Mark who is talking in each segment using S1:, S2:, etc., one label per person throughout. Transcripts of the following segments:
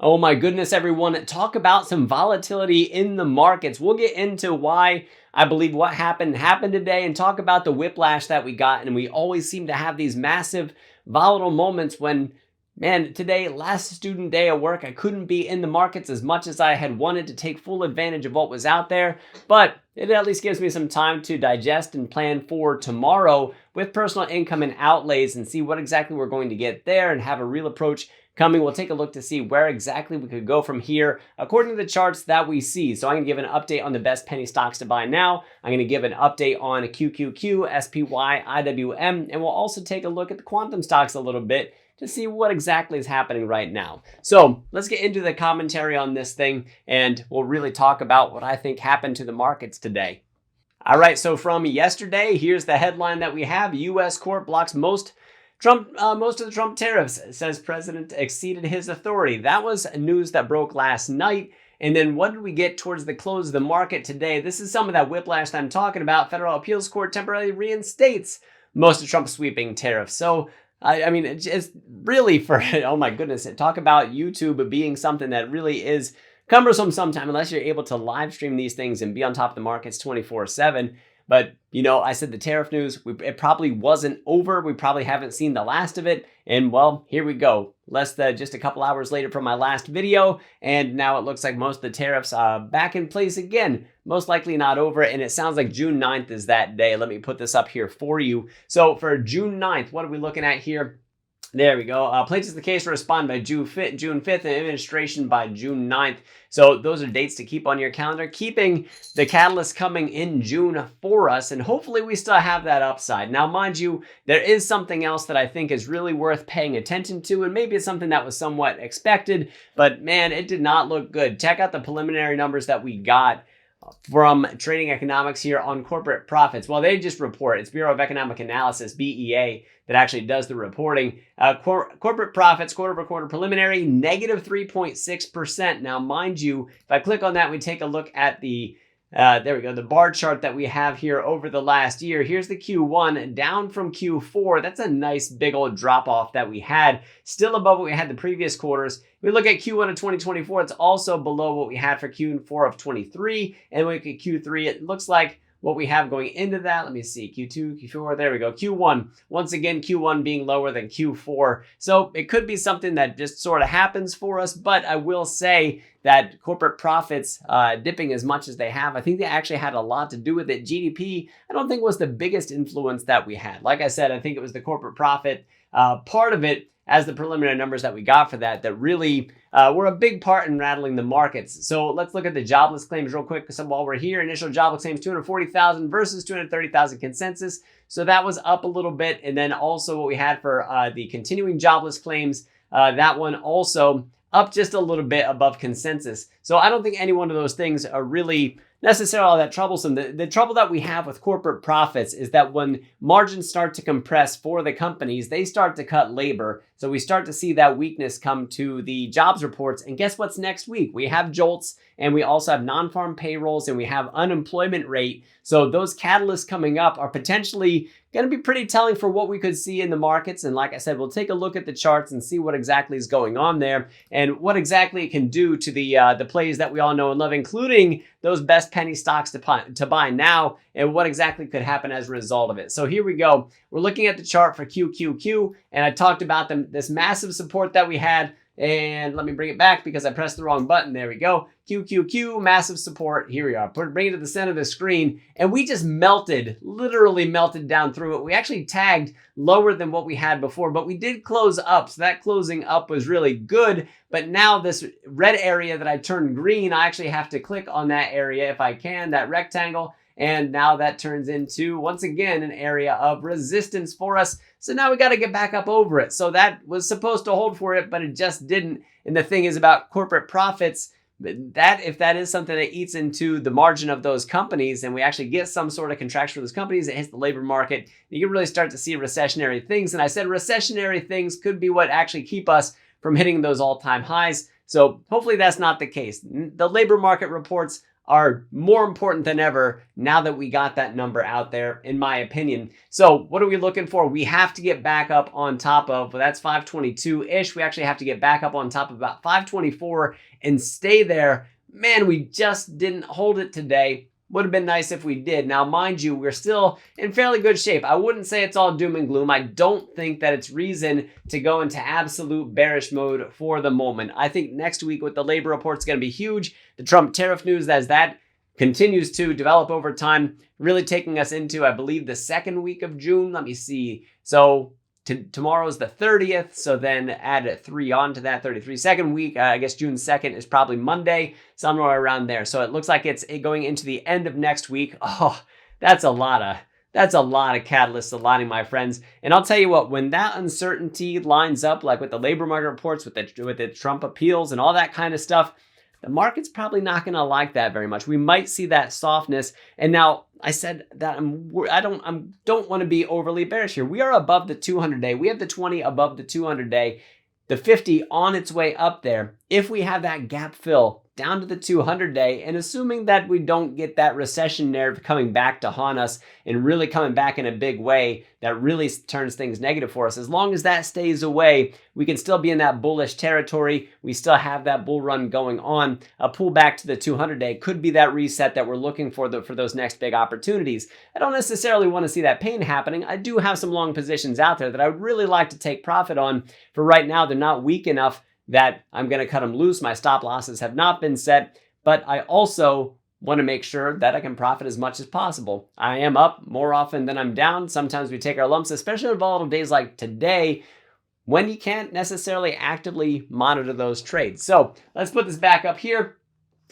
S1: Oh my goodness, everyone. Talk about some volatility in the markets. We'll get into why I believe what happened today and talk about the whiplash that we got. And we always seem to have these massive volatile moments when, man, today, last student day of work, I couldn't be in the markets as much as I had wanted to take full advantage of what was out there. But it at least gives me some time to digest and plan for tomorrow with personal income and outlays and see what exactly we're going to get there and have a real approach coming. We'll take a look to see where exactly we could go from here according to the charts that we see. So I'm going to give an update on the best penny stocks to buy now. I'm going to give an update on QQQ, SPY, IWM, and we'll also take a look at the quantum stocks a little bit to see what exactly is happening right now. So let's get into the commentary on this thing, and we'll really talk about what I think happened to the markets today. All right, so from yesterday, here's the headline that we have. U.S. court blocks most of the Trump tariffs, says president exceeded his authority. That was news that broke last night. And then what did we get towards the close of the market today? This is some of that whiplash that I'm talking about. Federal appeals court temporarily reinstates most of Trump's sweeping tariffs. So I mean, it's really for, oh my goodness, talk about YouTube being something that really is cumbersome sometimes unless you're able to live stream these things and be on top of the markets 24/7. But, you know, I said the tariff news, it probably wasn't over. We probably haven't seen the last of it. And well, here we go. Just a couple hours later from my last video. And now it looks like most of the tariffs are back in place again. Most likely not over. And it sounds like June 9th is that day. Let me put this up here for you. So for June 9th, what are we looking at here? There we go. Plaintiffs the case respond by June 5th and administration by June 9th. So those are dates to keep on your calendar, keeping the catalyst coming in June for us. And hopefully we still have that upside. Now, mind you, there is something else that I think is really worth paying attention to. And maybe it's something that was somewhat expected, but man, it did not look good. Check out the preliminary numbers that we got from Trading Economics here on corporate profits. Well, they just report. It's Bureau of Economic Analysis, BEA, that actually does the reporting. Corporate profits, quarter-over-quarter preliminary, negative 3.6%. Now, mind you, if I click on that, we take a look at the, there we go, the bar chart that we have here over the last year. Here's the Q1 down from Q4. That's a nice big old drop off that we had, still above what we had the previous quarters. We look at Q1 of 2024, it's also below what we had for Q4 of 23. And we look at Q3, it looks like what we have going into that. Let me see, Q2, Q4, there we go. Q1, once again, Q1 being lower than Q4. So it could be something that just sort of happens for us, but I will say that corporate profits dipping as much as they have, I think they actually had a lot to do with it. GDP, I don't think was the biggest influence that we had. Like I said, I think it was the corporate profit part of it, as the preliminary numbers that we got for that really were a big part in rattling the markets. So let's look at the jobless claims real quick. So while we're here, initial jobless claims 240,000 versus 230,000 consensus. So that was up a little bit. And then also what we had for the continuing jobless claims, that one also up just a little bit above consensus. So I don't think any one of those things are really necessarily all that troublesome. The trouble that we have with corporate profits is that when margins start to compress for the companies, they start to cut labor. So we start to see that weakness come to the jobs reports. And guess what's next week? We have JOLTS, and we also have non-farm payrolls, and we have unemployment rate. So those catalysts coming up are potentially going to be pretty telling for what we could see in the markets. And like I said, we'll take a look at the charts and see what exactly is going on there and what exactly it can do to the plays that we all know and love, including those best penny stocks to buy now and what exactly could happen as a result of it. So here we go. We're looking at the chart for QQQ, and I talked about this massive support that we had. And let me bring it back because I pressed the wrong button. There we go. QQQ, massive support. Here we are. Bring it to the center of the screen. And we just melted, literally melted down through it. We actually tagged lower than what we had before, but we did close up. So that closing up was really good. But now this red area that I turned green, I actually have to click on that area if I can, that rectangle. And now that turns into, once again, an area of resistance for us. So now we got to get back up over it. So that was supposed to hold for it, but it just didn't. And the thing is about corporate profits, that if that is something that eats into the margin of those companies and we actually get some sort of contraction for those companies, it hits the labor market, you can really start to see recessionary things. And I said recessionary things could be what actually keep us from hitting those all-time highs. So hopefully that's not the case. The labor market reports are more important than ever now that we got that number out there, in my opinion. So what are we looking for? We have to get back up on top of, well, that's 522-ish. We actually have to get back up on top of about 524 and stay there. Man, we just didn't hold it today. Would have been nice if we did. Now, mind you, we're still in fairly good shape. I wouldn't say it's all doom and gloom. I don't think that it's reason to go into absolute bearish mode for the moment. I think next week with the labor report is going to be huge. The Trump tariff news, as that continues to develop over time, really taking us into, I believe, the second week of June. Let me see. So tomorrow is the 30th, so then add 3 on to that, 33. Second week, I guess June 2nd is probably Monday, somewhere around there. So it looks like it's going into the end of next week. Oh, that's a lot of catalysts aligning, my friends. And I'll tell you what, when that uncertainty lines up, like with the labor market reports, with the Trump appeals and all that kind of stuff, the market's probably not going to like that very much. We might see that softness. And now I said that I don't want to be overly bearish here. We are above the 200-day. We have the 20 above the 200-day, the 50 on its way up there. If we have that gap fill down to the 200-day, and assuming that we don't get that recession narrative coming back to haunt us and really coming back in a big way that really turns things negative for us, as long as that stays away, we can still be in that bullish territory. We still have that bull run going on. A pullback to the 200-day could be that reset that we're looking for those next big opportunities. I don't necessarily want to see that pain happening. I do have some long positions out there that I would really like to take profit on. For right now, they're not weak enough that I'm going to cut them loose. My stop losses have not been set, but I also want to make sure that I can profit as much as possible. I am up more often than I'm down. Sometimes we take our lumps, especially on volatile days like today, when you can't necessarily actively monitor those trades. So let's put this back up here.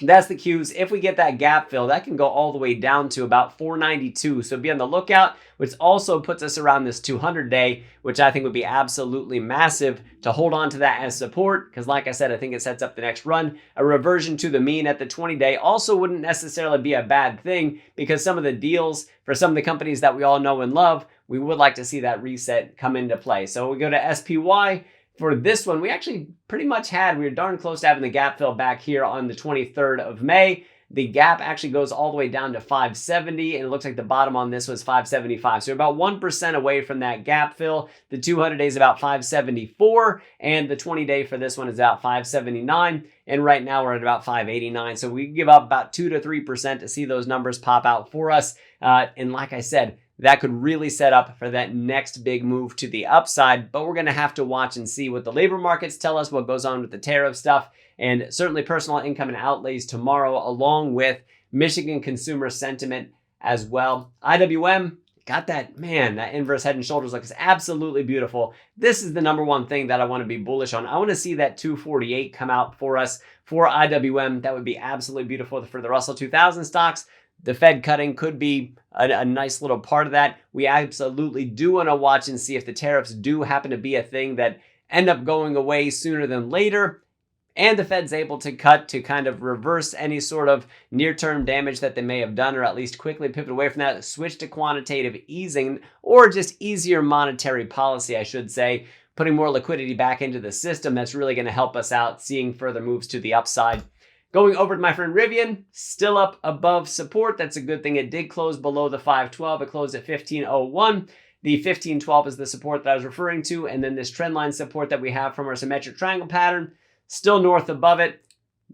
S1: That's the cues. If we get that gap fill, that can go all the way down to about 492. So be on the lookout, which also puts us around this 200-day, which I think would be absolutely massive to hold on to that as support. Because like I said, I think it sets up the next run. A reversion to the mean at the 20-day also wouldn't necessarily be a bad thing, because some of the deals for some of the companies that we all know and love, we would like to see that reset come into play. So we go to SPY. For this one, we actually pretty much we were darn close to having the gap fill back here on the 23rd of May. The gap actually goes all the way down to 570, and it looks like the bottom on this was 575. So about 1% away from that gap fill. The 200-day is about 574, and the 20-day for this one is about 579. And right now we're at about 589. So we give up about 2 to 3% to see those numbers pop out for us. And like I said, that could really set up for that next big move to the upside. But we're going to have to watch and see what the labor markets tell us, what goes on with the tariff stuff, and certainly personal income and outlays tomorrow, along with Michigan consumer sentiment as well. IWM got that, man, that inverse head and shoulders look is absolutely beautiful. This is the number one thing that I want to be bullish on. I want to see that 248 come out for us for IWM. That would be absolutely beautiful for the Russell 2000 stocks. The Fed cutting could be a nice little part of that. We absolutely do want to watch and see if the tariffs do happen to be a thing that end up going away sooner than later, and the Fed's able to cut to kind of reverse any sort of near-term damage that they may have done, or at least quickly pivot away from that, switch to quantitative easing, or just easier monetary policy, I should say, putting more liquidity back into the system. That's really going to help us out, seeing further moves to the upside. Going over to my friend Rivian, still up above support. That's a good thing. It did close below the 512. It closed at 1501. The 1512 is the support that I was referring to. And then this trend line support that we have from our symmetric triangle pattern, still north above it.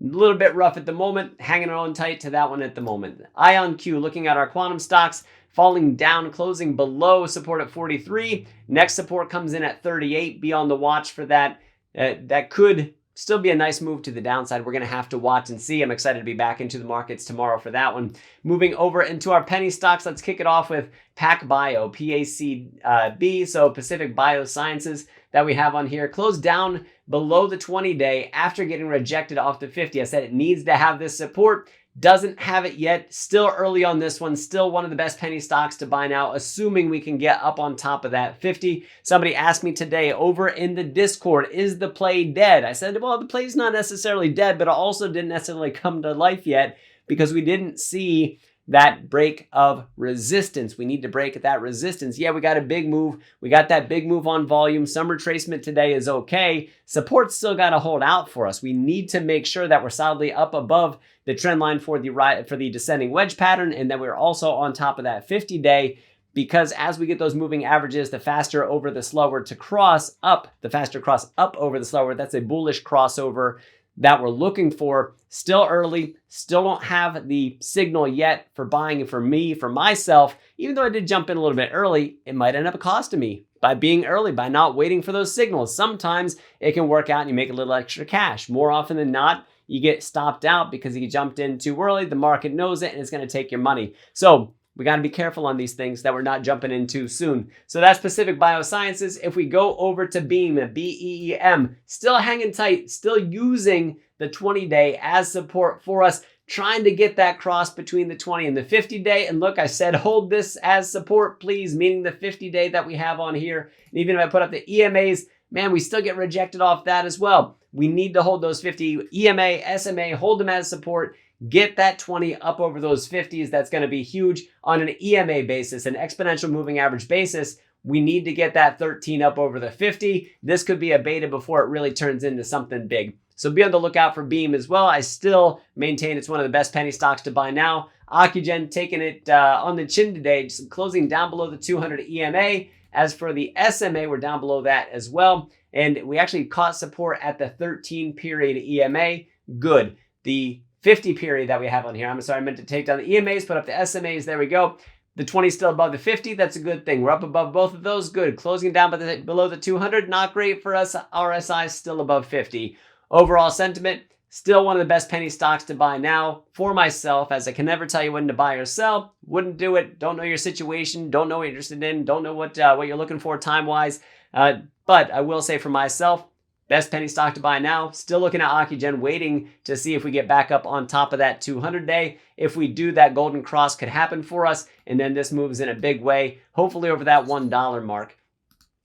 S1: A little bit rough at the moment, hanging on tight to that one at the moment. IonQ, looking at our quantum stocks, falling down, closing below support at 43. Next support comes in at 38. Be on the watch for that. That could still be a nice move to the downside. We're going to have to watch and see. I'm excited to be back into the markets tomorrow for that one. Moving over into our penny stocks, let's kick it off with PacBio, PACB, so Pacific Biosciences that we have on here. Closed down below the 20-day after getting rejected off the 50. I said it needs to have this support. Doesn't have it yet. Still early on this one. Still one of the best penny stocks to buy now, assuming we can get up on top of that 50. Somebody asked me today over in the Discord, is the play dead? I said, well, the play's not necessarily dead, but it also didn't necessarily come to life yet because we didn't see that break of resistance. We need to break that resistance. Yeah, we got a big move. We got that big move on volume. Some retracement today is okay. Support's still got to hold out for us. We need to make sure that we're solidly up above the trend line for the descending wedge pattern, and that we're also on top of that 50-day, because as we get those moving averages, the faster over the slower to cross up, the faster cross up over the slower. That's a bullish crossover that we're looking for. Still early, still don't have the signal yet for buying. For me, for myself, even though I did jump in a little bit early, it might end up costing me by being early, by not waiting for those signals. Sometimes it can work out and you make a little extra cash. More often than not, you get stopped out because you jumped in too early. The market knows it and it's going to take your money. So we got to be careful on these things that we're not jumping in too soon. So that's Pacific Biosciences. If we go over to Beam, BEEM, still hanging tight, still using the 20-day as support for us, trying to get that cross between the 20 and the 50-day. And look, I said hold this as support, please, meaning the 50-day that we have on here. And even if I put up the EMAs, man, we still get rejected off that as well. We need to hold those 50 EMA, SMA, hold them as support. Get that 20 up over those 50s. That's going to be huge on an EMA basis, an exponential moving average basis. We need to get that 13 up over the 50. This could be a beta before it really turns into something big. So be on the lookout for Beam as well. I still maintain it's one of the best penny stocks to buy now. Ocugen taking it on the chin today, just closing down below the 200 EMA. As for the SMA, we're down below that as well. And we actually caught support at the 13 period EMA. Good. The 50 period that we have on here. I'm sorry, I meant to take down the EMAs, put up the SMAs. There we go. The 20 still above the 50. That's a good thing. We're up above both of those. Good. Closing down below the 200. Not great for us. RSI still above 50. Overall sentiment, still one of the best penny stocks to buy now for myself, as I can never tell you when to buy or sell. Wouldn't do it. Don't know your situation. Don't know what you're interested in. Don't know what you're looking for time-wise. But I will say for myself, best penny stock to buy now. Still looking at Ocugen, waiting to see if we get back up on top of that 200-day. If we do, that golden cross could happen for us, and then this moves in a big way, hopefully over that $1 mark.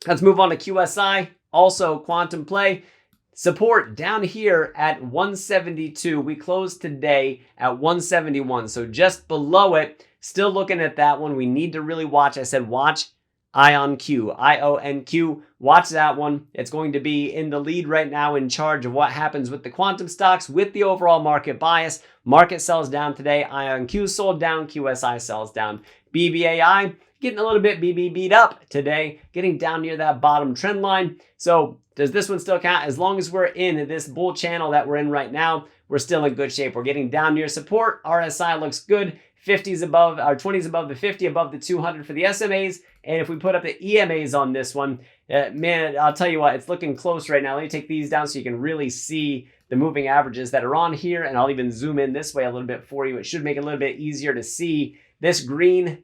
S1: Let's move on to QSI. Also, quantum play. Support down here at 172. We closed today at 171, so just below it. Still looking at that one. We need to really watch. I said watch IonQ, IONQ. Watch that one. It's going to be in the lead right now, in charge of what happens with the quantum stocks, with the overall market bias. Market sells down today. IonQ sold down. QSI sells down. BBAI getting a little bit beat up today, getting down near that bottom trend line. So does this one still count? As long as we're in this bull channel that we're in right now, we're still in good shape. We're getting down near support. RSI looks good. 50s above, or 20s above the 50, above the 200 for the SMAs. And if we put up the EMAs on this one, man, I'll tell you what, it's looking close right now. Let me take these down so you can really see the moving averages that are on here. And I'll even zoom in this way a little bit for you. It should make it a little bit easier to see this green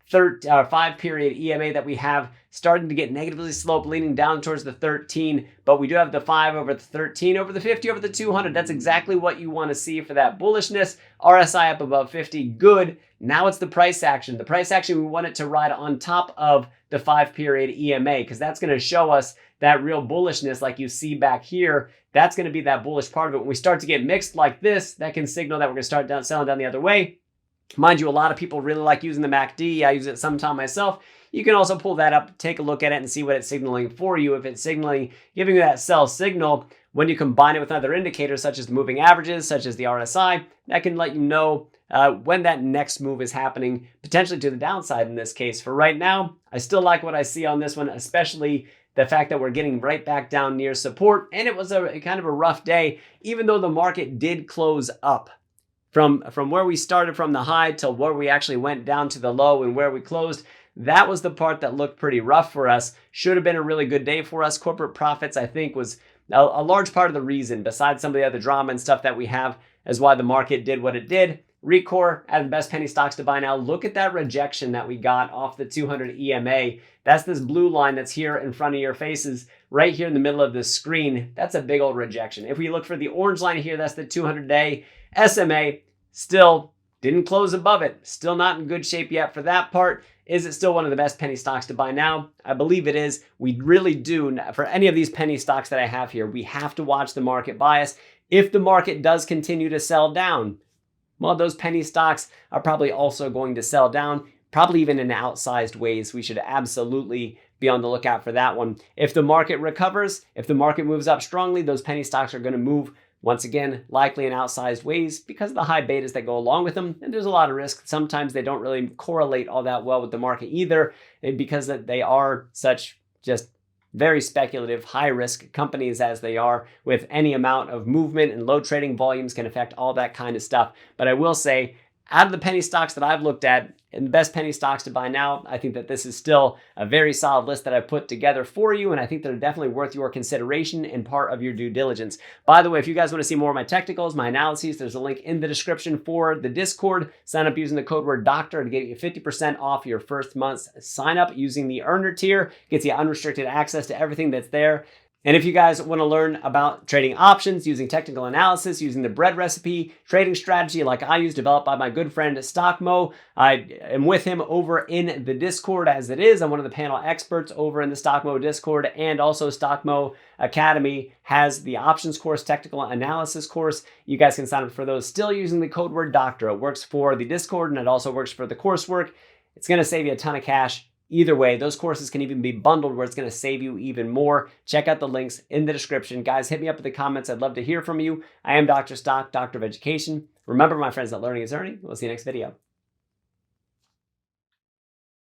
S1: 5-period EMA that we have starting to get negatively sloped, leaning down towards the 13, but we do have the 5 over the 13, over the 50, over the 200. That's exactly what you want to see for that bullishness. RSI up above 50, good. Now it's the price action. The price action, we want it to ride on top of the 5-period EMA, because that's going to show us that real bullishness like you see back here. That's going to be that bullish part of it. When we start to get mixed like this, that can signal that we're going to start selling down the other way. Mind you, a lot of people really like using the MACD. I use it sometime myself. You can also pull that up, take a look at it, and see what it's signaling for you. If it's signaling, giving you that sell signal, when you combine it with other indicators, such as the moving averages, such as the RSI, that can let you know when that next move is happening, potentially to the downside in this case. For right now, I still like what I see on this one, especially the fact that we're getting right back down near support. And it was a kind of a rough day, even though the market did close up. From where we started from the high till where we actually went down to the low and where we closed, that was the part that looked pretty rough for us. Should have been a really good day for us. Corporate profits, I think, was a large part of the reason, besides some of the other drama and stuff that we have, as why the market did what it did. Recor, at the best penny stocks to buy now. Look at that rejection that we got off the 200 EMA. That's this blue line that's here in front of your faces, right here in the middle of the screen. That's a big old rejection. If we look for the orange line here, that's the 200-day SMA. Still didn't close above it. Still not in good shape yet for that part. Is it still one of the best penny stocks to buy now? I believe it is. We really do. For any of these penny stocks that I have here, we have to watch the market bias. If the market does continue to sell down, well, those penny stocks are probably also going to sell down, probably even in outsized ways. We should absolutely be on the lookout for that one. If the market recovers, if the market moves up strongly, those penny stocks are going to move once again, likely in outsized ways because of the high betas that go along with them. And there's a lot of risk. Sometimes they don't really correlate all that well with the market either, and because they are such just very speculative, high risk companies as they are, with any amount of movement and low trading volumes can affect all that kind of stuff. But I will say, out of the penny stocks that I've looked at, and the best penny stocks to buy now, I think that this is still a very solid list that I've put together for you, and I think they're definitely worth your consideration and part of your due diligence. By the way, if you guys want to see more of my technicals, my analyses, there's a link in the description for the Discord. Sign up using the code word DOCTOR to get you 50% off your first month's sign up using the earner tier. Gets you unrestricted access to everything that's there. And if you guys want to learn about trading options, using technical analysis, using the bread recipe, trading strategy like I use, developed by my good friend Stockmo, I am with him over in the Discord as it is. I'm one of the panel experts over in the Stockmo Discord, and also Stockmo Academy has the options course, technical analysis course. You guys can sign up for those still using the code word DOCTOR. It works for the Discord and it also works for the coursework. It's going to save you a ton of cash. Either way, those courses can even be bundled where it's going to save you even more. Check out the links in the description. Guys, hit me up in the comments. I'd love to hear from you. I am Dr. Stock, Doctor of Education. Remember, my friends, that learning is earning. We'll see you next video.